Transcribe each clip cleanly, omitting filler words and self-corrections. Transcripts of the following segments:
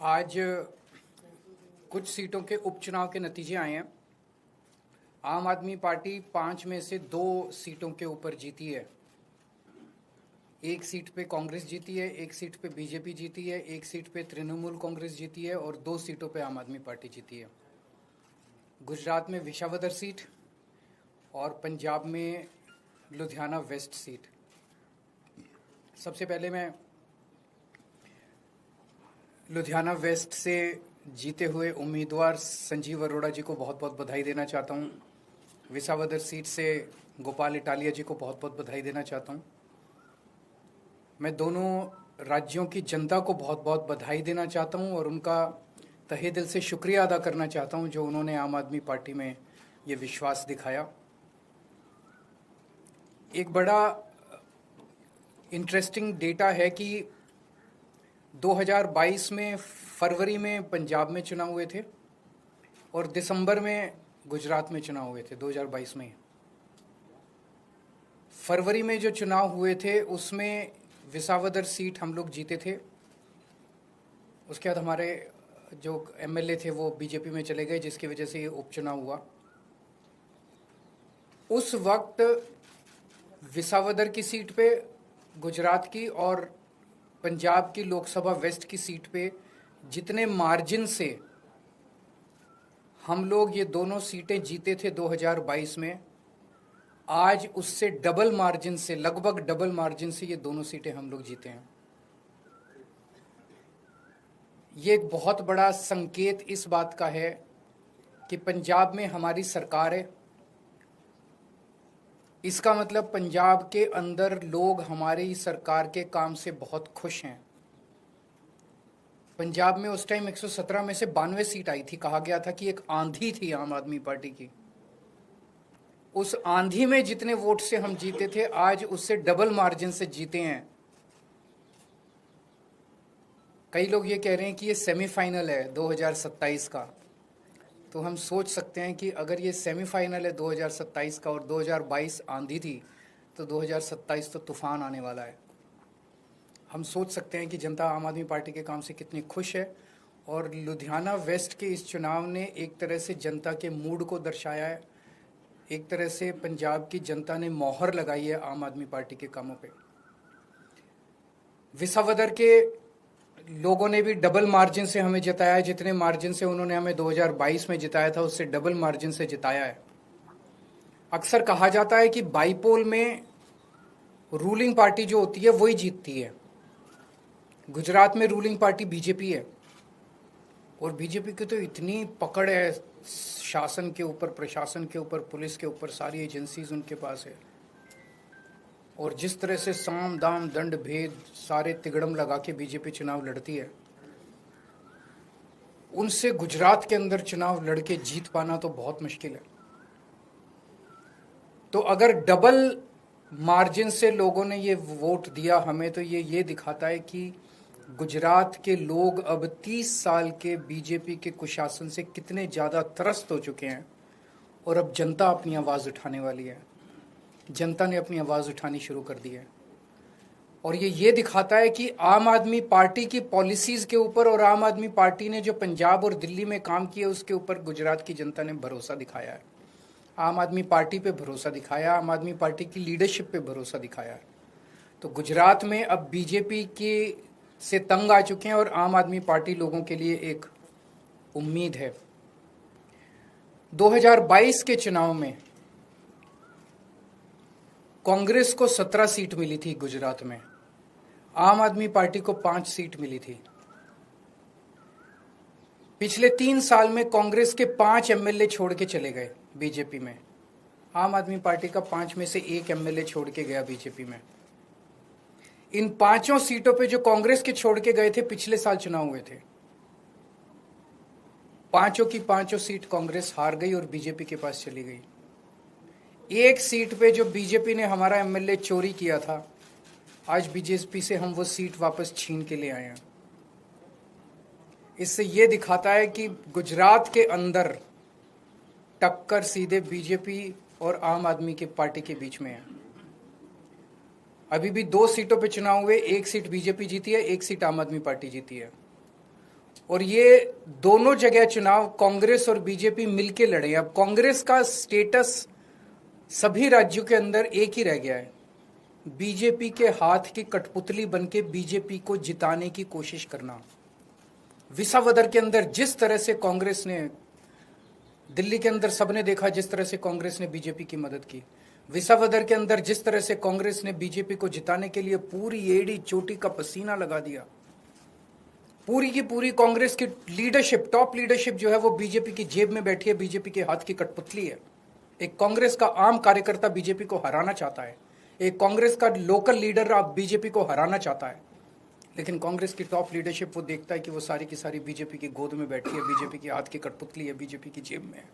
आज कुछ सीटों के उपचुनाव के नतीजे आए हैं। आम आदमी पार्टी 5 में से 2 सीटों के ऊपर जीती है। एक सीट पे कांग्रेस जीती है, एक सीट पे बीजेपी जीती है, एक सीट पे तृणमूल कांग्रेस जीती है और 2 सीटों पे आम आदमी पार्टी जीती है। गुजरात में विसावदर सीट और पंजाब में लुधियाना वेस्ट सीट। सबसे पहले मैं लुधियाना वेस्ट से जीते हुए उम्मीदवार संजीव अरोड़ा जी को बहुत बहुत बधाई देना चाहता हूं। विसावदर सीट से गोपाल इटालिया जी को बहुत बहुत बधाई देना चाहता हूं। मैं दोनों राज्यों की जनता को बहुत बहुत बधाई देना चाहता हूं और उनका तहे दिल से शुक्रिया अदा करना चाहता हूं जो उन्होंने आम आदमी पार्टी में ये विश्वास दिखाया। एक बड़ा इंटरेस्टिंग डेटा है कि 2022 में फरवरी में पंजाब में चुनाव हुए थे और दिसंबर में गुजरात में चुनाव हुए थे। 2022 में फरवरी में जो चुनाव हुए थे उसमें विसावदर सीट हम लोग जीते थे। उसके बाद हमारे जो एमएलए थे वो बीजेपी में चले गए, जिसकी वजह से ये उपचुनाव हुआ। उस वक्त विसावदर की सीट पे गुजरात की और पंजाब की लोकसभा वेस्ट की सीट पे जितने मार्जिन से हम लोग ये दोनों सीटें जीते थे 2022 में, आज उससे डबल मार्जिन से, लगभग डबल मार्जिन से ये दोनों सीटें हम लोग जीते हैं। ये एक बहुत बड़ा संकेत इस बात का है कि पंजाब में हमारी सरकार है। इसका मतलब पंजाब के अंदर लोग हमारी सरकार के काम से बहुत खुश हैं। पंजाब में उस टाइम 117 में से 92 सीट आई थी। कहा गया था कि एक आंधी थी आम आदमी पार्टी की। उस आंधी में जितने वोट से हम जीते थे, आज उससे डबल मार्जिन से जीते हैं। कई लोग ये कह रहे हैं कि ये सेमीफाइनल है 2027 का। तो हम सोच सकते हैं कि अगर ये सेमीफाइनल है 2027 का और 2022 आंधी थी, तो 2027 तो तूफान आने वाला है। हम सोच सकते हैं कि जनता आम आदमी पार्टी के काम से कितनी खुश है। और लुधियाना वेस्ट के इस चुनाव ने एक तरह से जनता के मूड को दर्शाया है। एक तरह से पंजाब की जनता ने मोहर लगाई है आम आदमी पार्टी के कामों पे। विसावदर के लोगों ने भी डबल मार्जिन से हमें जिताया है। जितने मार्जिन से उन्होंने हमें 2022 में जिताया था, उससे डबल मार्जिन से जिताया है। अक्सर कहा जाता है कि बाईपोल में रूलिंग पार्टी जो होती है वही जीतती है। गुजरात में रूलिंग पार्टी बीजेपी है और बीजेपी की तो इतनी पकड़ है शासन के ऊपर, प्रशासन के ऊपर, पुलिस के ऊपर, सारी एजेंसीज उनके पास है। और जिस तरह से साम दाम दंड भेद सारे तिगड़म लगा के बीजेपी चुनाव लड़ती है, उनसे गुजरात के अंदर चुनाव लड़के जीत पाना तो बहुत मुश्किल है। तो अगर डबल मार्जिन से लोगों ने ये वोट दिया हमें, तो ये दिखाता है कि गुजरात के लोग अब 30 साल के बीजेपी के कुशासन से कितने ज़्यादा त्रस्त हो चुके हैं और अब जनता अपनी आवाज़ उठाने वाली है। जनता ने अपनी आवाज़ उठानी शुरू कर दी है। और ये दिखाता है कि आम आदमी पार्टी की पॉलिसीज़ के ऊपर और आम आदमी पार्टी ने जो पंजाब और दिल्ली में काम किया उसके ऊपर गुजरात की जनता ने भरोसा दिखाया है। आम आदमी पार्टी पे भरोसा दिखाया, आम आदमी पार्टी की लीडरशिप पे भरोसा दिखाया है। तो गुजरात में अब बीजेपी के से तंग आ चुके हैं और आम आदमी पार्टी लोगों के लिए एक उम्मीद है। 2022 के चुनाव में कांग्रेस को 17 सीट मिली थी गुजरात में, आम आदमी पार्टी को 5 सीट मिली थी। पिछले 3 साल में कांग्रेस के 5 एमएलए छोड़ के चले गए बीजेपी में। आम आदमी पार्टी का 5 में से 1 एमएलए छोड़ के गया बीजेपी में। इन 5 सीटों पे जो कांग्रेस के छोड़ के गए थे, पिछले साल चुनाव हुए थे। 5 की 5 सीट कांग्रेस हार गई और बीजेपी के पास चली गई। एक सीट पे जो बीजेपी ने हमारा एमएलए चोरी किया था, आज बीजेपी से हम वो सीट वापस छीन के ले आए हैं। इससे ये दिखाता है कि गुजरात के अंदर टक्कर सीधे बीजेपी और आम आदमी की पार्टी के बीच में है। अभी भी 2 सीटों पे चुनाव हुए, 1 सीट बीजेपी जीती है, 1 सीट आम आदमी पार्टी जीती है। और ये दोनों जगह चुनाव कांग्रेस और बीजेपी मिलके लड़े। अब कांग्रेस का स्टेटस सभी राज्यों के अंदर एक ही रह गया है, बीजेपी के हाथ की कठपुतली बनके बीजेपी को जिताने की कोशिश करना। विसावदर के अंदर जिस तरह से कांग्रेस ने, दिल्ली के अंदर सबने देखा जिस तरह से कांग्रेस ने बीजेपी की मदद की, विसावदर के अंदर जिस तरह से कांग्रेस ने बीजेपी को जिताने के लिए पूरी एड़ी चोटी का पसीना लगा दिया, पूरी की पूरी कांग्रेस की लीडरशिप, टॉप लीडरशिप जो है वो बीजेपी की जेब में बैठी है, बीजेपी के हाथ की कठपुतली है। एक कांग्रेस का आम कार्यकर्ता बीजेपी को हराना चाहता है, एक कांग्रेस का लोकल लीडर अब बीजेपी को हराना चाहता है, लेकिन कांग्रेस की टॉप लीडरशिप वो देखता है कि वो सारी की सारी बीजेपी की गोद में बैठी है, बीजेपी की हाथ की कठपुतली है, बीजेपी की जेब में है।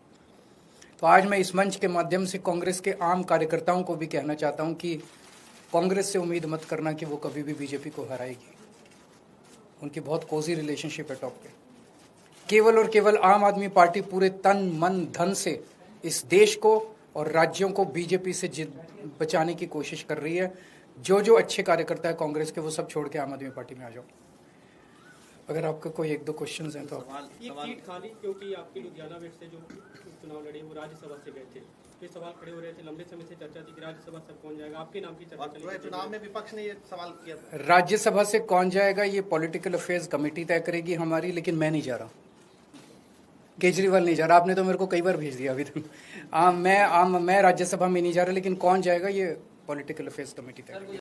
तो आज मैं इस मंच के माध्यम से कांग्रेस के आम कार्यकर्ताओं को भी कहना चाहता हूं कि कांग्रेस से उम्मीद मत करना कि वो कभी भी बीजेपी को हराएगी। उनकी बहुत कोजी रिलेशनशिप है टॉप पे। केवल और केवल आम आदमी पार्टी पूरे तन मन धन से इस देश को और राज्यों को बीजेपी से बचाने की कोशिश कर रही है। जो जो अच्छे कार्यकर्ता है कांग्रेस के वो सब छोड़ के आम आदमी पार्टी में आ जाओ। अगर आपका कोई एक दो क्वेश्चंस हैं तो ये सीट खाली क्योंकि आपके लुधियाना वेस्ट से जो चुनाव लड़े वो राज्यसभा से गए थे, ये सवाल खड़े हो रहे थे, लंबे समय से चर्चा थी कि राज्यसभा से कौन जाएगा, आपके नाम की चर्चा चली। चुनाव में विपक्ष ने ये सवाल किया, राज्यसभा से कौन जाएगा ये पॉलिटिकल अफेयर्स कमेटी तय करेगी हमारी, लेकिन मैं नहीं जा रहा, केजरीवाल नहीं जा रहा। आपने तो मेरे को कई बार भेज दिया अभी तक। मैं राज्यसभा में नहीं जा रहा, लेकिन कौन जाएगा ये पॉलिटिकल अफेयर्स कमेटी तय करेगी।